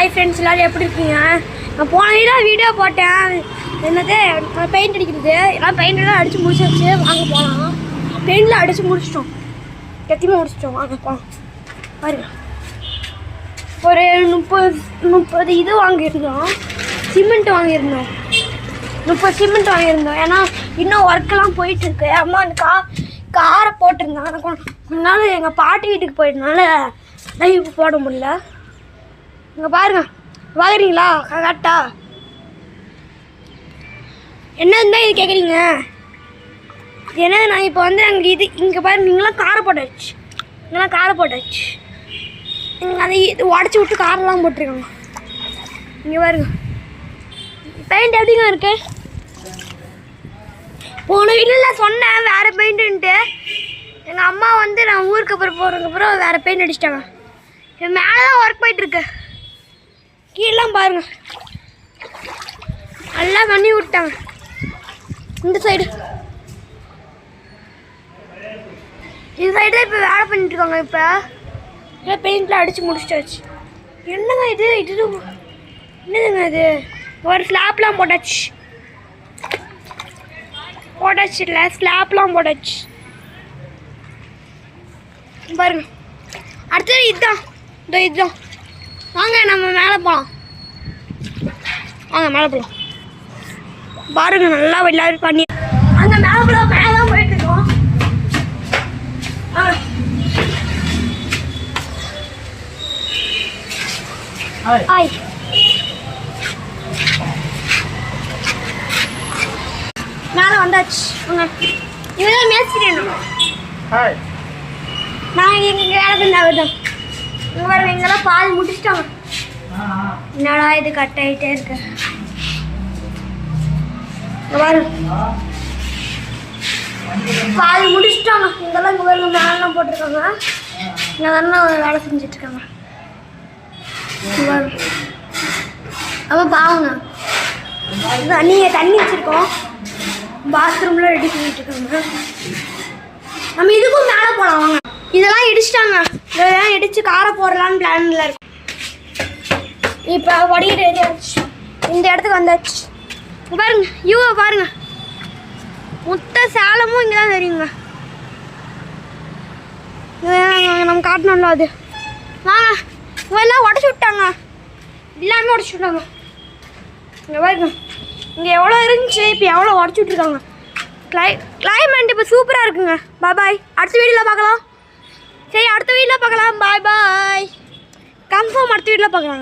Hi friends, எல்லோரும் எப்படி இருக்கீங்க? நான் போன வீடியோ போட்டேன். என்னது பெயிண்ட் அடிக்கிறது. எல்லாம் பெயிண்டெல்லாம் அடித்து முடிச்சாச்சு. வாங்க போகலாம். பெயிண்டில் அடித்து முடிச்சிட்டோம், கத்தியமாக முடிச்சிட்டோம். வாங்க போகலாம். பாருங்க, ஒரு 30 இது வாங்கியிருந்தோம். சிமெண்ட் வாங்கியிருந்தோம். 30 சிமெண்ட் வாங்கியிருந்தோம். ஏன்னா இன்னும் ஒர்க்கெல்லாம் போயிட்டுருக்கு. அம்மா அந்த காரை போட்டிருந்தாங்க. கொஞ்ச நாள் எங்கள் பாட்டி வீட்டுக்கு போயிட்டனால லைவ் போட முடியல. இங்கே பாருங்க, பார்க்குறீங்களா? கரெக்டா என்ன இருந்தால் இது கேட்குறீங்க? ஏன்னா நான் இப்போ வந்து அங்கே இது இங்கே பாருங்க, நீங்களாம் காரை போட்டாச்சு. இங்கெல்லாம் காரை போட்டாச்சு. இங்கே அதை இது உடச்சி விட்டு காரெல்லாம் போட்டிருக்காங்க. இங்கே பாருங்க, பெயிண்ட் எப்படிங்க இருக்கு? போன வீட்டில் சொன்னேன் வேறு பெயிண்ட்டுன்ட்டு. எங்கள் அம்மா வந்து நான் ஊருக்கு அப்புறம் போகிறதுக்கப்புறம் வேறு பெயிண்ட் அடிச்சிட்டாங்க. என் மேலே தான் ஒர்க் போயிட்டுருக்கு. கீழெலாம் பாருங்கள், நல்லா பண்ணி விட்டாங்க. இந்த சைடு இது சைடு தான் இப்போ வேலை பண்ணிட்டுருக்காங்க. இப்போ பெயிண்டில் அடித்து முடிச்சிட்டாச்சு. என்னங்க இது என்னதுங்க இது? ஒரு ஸ்லாப்லாம் போட்டாச்சு. இல்லை, ஸ்லாப்லாம் போட்டாச்சு. பாருங்க, அடுத்தது இதுதான். வாங்க நம்ம மேலே போகலாம். வாங்க மேலே போகலாம். பாருங்க, நல்லா எல்லாரும் பண்ணி அங்கே மேலே தான் போயிட்டு இருக்கோம். ஹாய், மேலே வந்தாச்சு. இவதான் மேஸ்திரி. நான் இங்கே வேலை தான். இங்கே பாருங்க, இங்கெல்லாம் பால் முடிச்சிட்டாங்க. என்னடா இது கட் ஆகிட்டே இருக்கு? பாருங்க, பால் முடிச்சிட்டாங்க. இங்கெல்லாம் இங்கே பாருங்க, மேலாம் போட்டிருக்காங்க. இங்கே தானே வேலை செஞ்சிட்ருக்காங்க. அப்போ பாருங்க, நீங்கள் தண்ணி வச்சுருக்கோம். பாத்ரூம்லாம் ரெடி பண்ணிட்டுருக்காங்க. நம்ம இதுக்கும் மேலே போகலாம். வாங்க, இதெல்லாம் இடிச்சிட்டாங்க. இதெல்லாம் இடித்து காரை போடலான்னு பிளானில் இருக்கும். இப்போ வடிகிட்டு ரெடி ஆச்சு. இந்த இடத்துக்கு வந்தாச்சு. பாருங்க, இவங்க பாருங்க, மொத்த சேலமும் இங்கே தான் தெரியுங்க. நம்ம காட்டணும்ல அது. வாங்க, இவெல்லாம் உடச்சி விட்டாங்க. எல்லாமே உடச்சி விட்டாங்க. இங்கே பாருங்க, இங்கே எவ்வளோ இருந்துச்சு, இப்போ எவ்வளோ உடச்சி விட்ருக்காங்க. கிளைமேட் இப்போ சூப்பராக இருக்குங்க. பாய், அடுத்த வீடியோவில் பார்க்கலாம். சரி, அடுத்த வீடியோவில் பார்க்கலாம். பாய். கன்ஃபார்ம் அடுத்த வீடியோவில் பார்க்கலாம்.